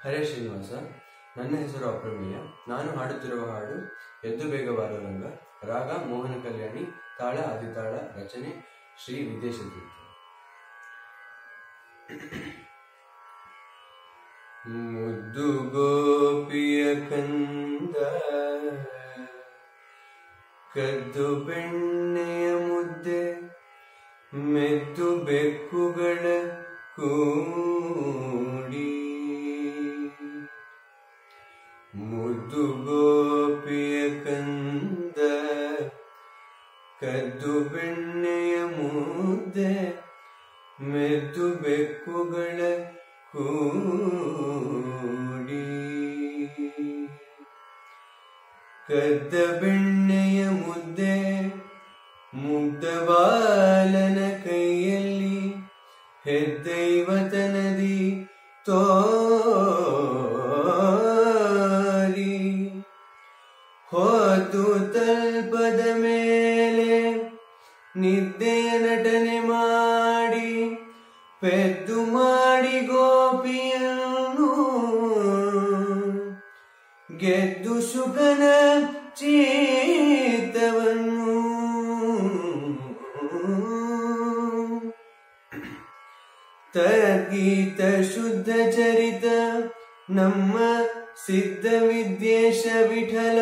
ಹರೇ ಶ್ರೀನಿವಾಸ. ನನ್ನ ಹೆಸರು ಅಪ್ರಮೇಯ. ನಾನು ಹಾಡುತ್ತಿರುವ ಹಾಡು ಎದ್ದು ಬೇಗ ಬಾರೋ ರಂಗ. ರಾಗ ಮೋಹನ ಕಲ್ಯಾಣಿ, ತಾಳ ಆದಿತಾಳ, ರಚನೆ ಶ್ರೀ ವಿದ್ಯಾಶತೀರ್ಥ. ಮುದ್ದು ಗೋಪಿಯ ಕಂದ, ಕದ್ದು ಬೆಣ್ಣೆಯ ಮುದ್ದೆ, ಮೆದ್ದು ಬೆಕ್ಕುಗಳ ಕೂಡಿ. ಮುದ್ದು ಗೋಪಿಯ ಕಂದ, ಕದ್ದು ಬೆಣ್ಣೆಯ ಮುದ್ದೆ, ಮೆದ್ದು ಬೆಕ್ಕುಗಳ ಕೂಡಿ. ಕದ್ದ ಬೆಣ್ಣೆಯ ಮುದ್ದೆ ಮುಗ್ಧ ಬಾಲನ ಕೈಯಲ್ಲಿ, ಹೆದ್ದೈವತನದಿ ತೋರಿ. ಹೋತು ತಲ್ಪದ ಮೇಲೆ ನಿದ್ದೆಯ ನಟನೆ ಮಾಡಿ, ಪೆದ್ದು ಮಾಡಿ ಗೋಪಿಯನ್ನು ಗೆದ್ದು ಶುಕನ ಚೀತವನ್ನು. ತದ್ಗೀತ ಶುದ್ಧ ಚರಿತ ನಮ್ಮ ಸಿದ್ಧ ವಿದ್ಯೇಶ ವಿಠಲ.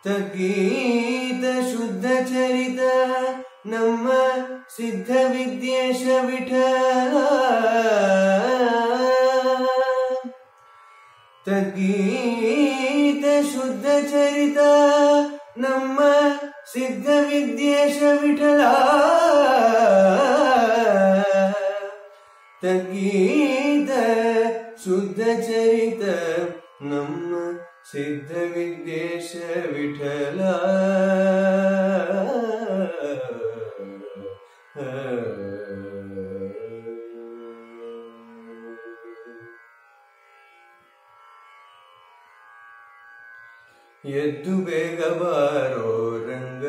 ತದ್ಗೀತ ಶುದ್ಧ ಚರಿತ ನಮ್ಮ ಸಿದ್ಧ ವಿದ್ಯೇಶ ವಿಠಲ. ತದ್ಗೀತ ಶುದ್ಧ ಚರಿತ ನಮ್ಮ ಸಿದ್ಧ ವಿದ್ಯೇಶ ವಿಠಲ. ತದ್ಗೀತ ಶುದ್ಧ ಚರಿತ ನಮ್ಮ ಸಿದ್ಧ ವಿದ್ಯೇಶ ವಿಠಲ. ಎದ್ದು ಬೇಗ ಬಾರೋ ರಂಗ,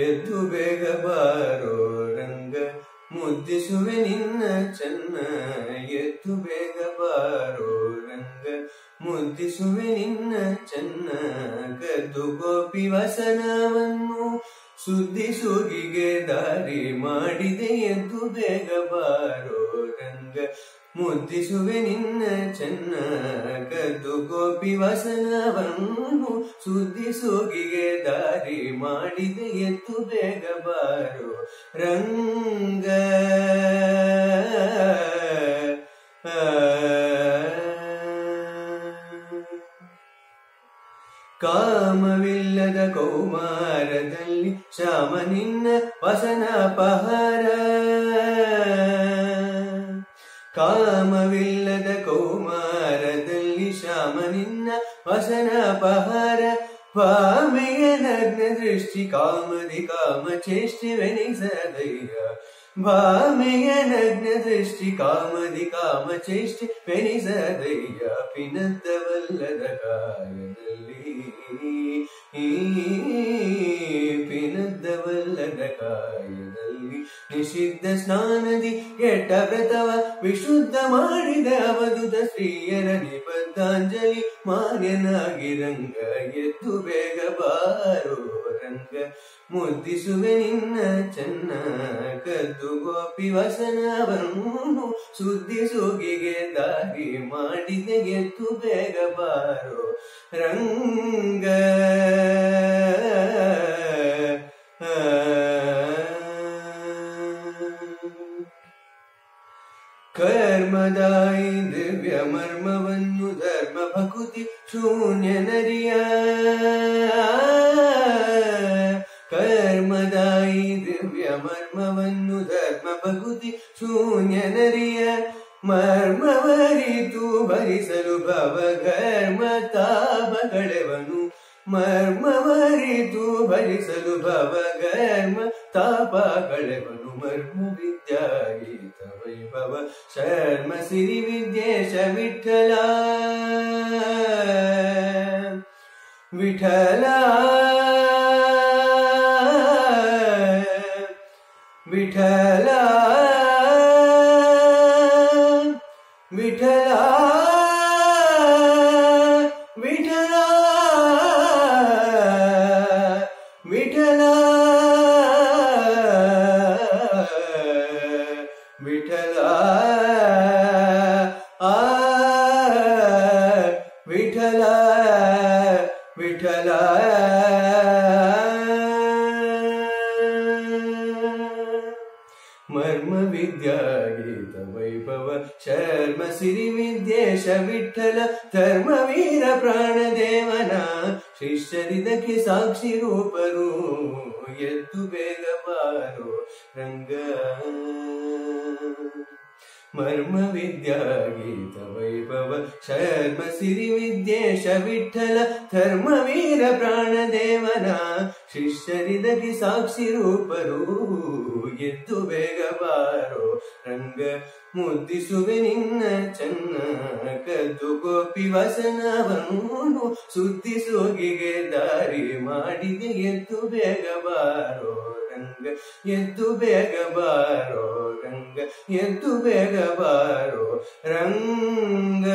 ಎದ್ದು ಬೇಗ ಬಾರೋ ರಂಗ, ಮುದ್ದಿಸುವೆ ನಿನ್ನ ಚೆನ್ನ. ಎದ್ದು ಬೇಗ ಬಾರೋ ರಂಗ, ಮುದ್ದಿಸುವೆ ನಿನ್ನ ಚೆನ್ನ. ಕದ್ದು ಗೋಪಿ ವಸನವನ್ನು ಸುದ್ದಿ ಸುಗಿಗೆ ದಾರಿ ಮಾಡಿದೆ. ಎದ್ದು ಬೇಗ ಬಾರೋ ರಂಗ, ಮುದ್ದಿಸುವೆ ನಿನ್ನ ಚೆನ್ನ. ಕದ್ದು ಗೋಪಿ ವಸನವನ್ನು ಸುದ್ದಿ ಸೋಗಿಗೆ ದಾರಿ ಮಾಡಿದೆ. ಎದ್ದು ಬೇಗ ಬಾರೋ ರಂಗ. ಕಾಮವಿಲ್ಲದ ಕೌಮಾರದಲ್ಲಿ ಶ್ಯಾಮ ನಿನ್ನ ವಸನ ಪಹಾರ. ಕಾಮವಿಲ್ಲದ ಕೌಮಾರದಲ್ಲಿ ಶ್ಯಾಮ ನಿನ್ನ ವಸನ ಪಹಾರ. ಭಾಮೆಯ ನಗ್ನ ದೃಷ್ಟಿ ಕಾಮದಿ ಕಾಮ ಚೇಷ್ಟೆವೆನಿಸದಯ್ಯ. ಭಾಮೆಯ ನಗ್ನ ದೃಷ್ಟಿ ಕಾಮದಿ ಕಾಮ ಚೇಷ್ಟೆವೆನಿಸದಯ್ಯ. ಪಿನದ್ದವಲ್ಲದ ಕಾಯದಲ್ಲಿ, ಪಿನದ್ದವಲ್ಲದ ಕಾಯದಲ್ಲಿ, ನಿಷಿದ್ಧ ಸ್ನಾನದಿ ಕೆಟ್ಟ ವ್ರತವ ವಿಶುದ್ಧ ಮಾಡಿದ ಅವಧೂತ ಸ್ತ್ರೀಯರ ನಿಬದ್ಧಾಂಜಲಿ ಮಾನ್ಯನಾಗಿ ರಂಗ. ಎದ್ದು ಬೇಗ ಬಾರೋ ರಂಗ, ಮುದ್ದಿಸುವೆ ನಿನ್ನ ಚೆನ್ನ. ಕದ್ದು ಗೋಪಿ ವಸನವನ್ನು ಸುದ್ದಿ ಸೋಗಿಗೆ ದಾರಿ ಮಾಡಿದೆ. ಎದ್ದು ಬೇಗ ಬಾರೋ ರಂಗ. ಕರ್ಮದಾಯಿ ದಿವ್ಯ ಮರ್ಮವನ್ನು ಧರ್ಮ ಭಕುತಿ ಶೂನ್ಯ ನರಿಯ. ಕರ್ಮದಾಯಿ ದಿವ್ಯ ಮರ್ಮವನ್ನು ಧರ್ಮ ಭಕುತಿ ಶೂನ್ಯ ನರಿಯ. ಮರ್ಮವರಿತು ಭರಿಸಲು ಭವ ಘರ್ಮ ತಾಪಗಳೆವನು. ಮರ್ಮವರಿತು ಭರಿಸಲು ಭವ ಘರ್ಮ ತಾಪ ಕಳೆವನು. ಮರ್ಮ ವಿದ್ಯಾಗೀತ ವೈಭವ ಶರ್ಮ ಸಿರಿ ವಿದ್ಯೇಶ ವಿಠಲ. ವಿಠಲ ವಿಠಲ ವಿಠಲ ವಿಠಲ ವಿಠಲ ವಿಠಲ ವಿಠಲ ವಿಠಲ ಮರ್ಮ ವಿದ್ಯಾ ಗೀತ ವೈಭವ ಶರ್ಮ ಸಿರಿ ವಿದ್ಯೇಶ ವಿಠಲ ಧರ್ಮವೀರ ಪ್ರಾಣದೇವನ ಶಿಷ್ಯರಿದಕ್ಕೆ ಸಾಕ್ಷಿ ರೂಪರು ಎದ್ದು ಬೇಗ ಬಾರೋ ರಂಗ ಮರ್ಮ ವಿದ್ಯಾ ಗೀತ ವೈಭವ ಶರ್ಮ ಸಿರಿ ವಿದ್ಯೇಶ ವಿಠಲ ಧರ್ಮವೀರ ಪ್ರಾಣದೇವನ ಶಿಷ್ಯರಿದಕ್ಕೆ ಸಾಕ್ಷಿ ರೂಪರು ಎದ್ದು ಬೇಗ ಬಾರೋ ರಂಗ ಮುದ್ದಿಸುವೆ ನಿನ್ನ ಚೆನ್ನ ಕದ್ದು ಗೋಪಿ ವಸನವನ್ನು ಸುದ್ದಿ ಸೋಗಿಗೆ ದಾರಿ ಮಾಡಿದೆ ಎದ್ದು ಬೇಗ ಬಾರೋ ರಂಗ ಎದ್ದು ಬೇಗ ಬಾರೋ ರಂಗ ಎದ್ದು ಬೇಗ ಬಾರೋ ರಂಗ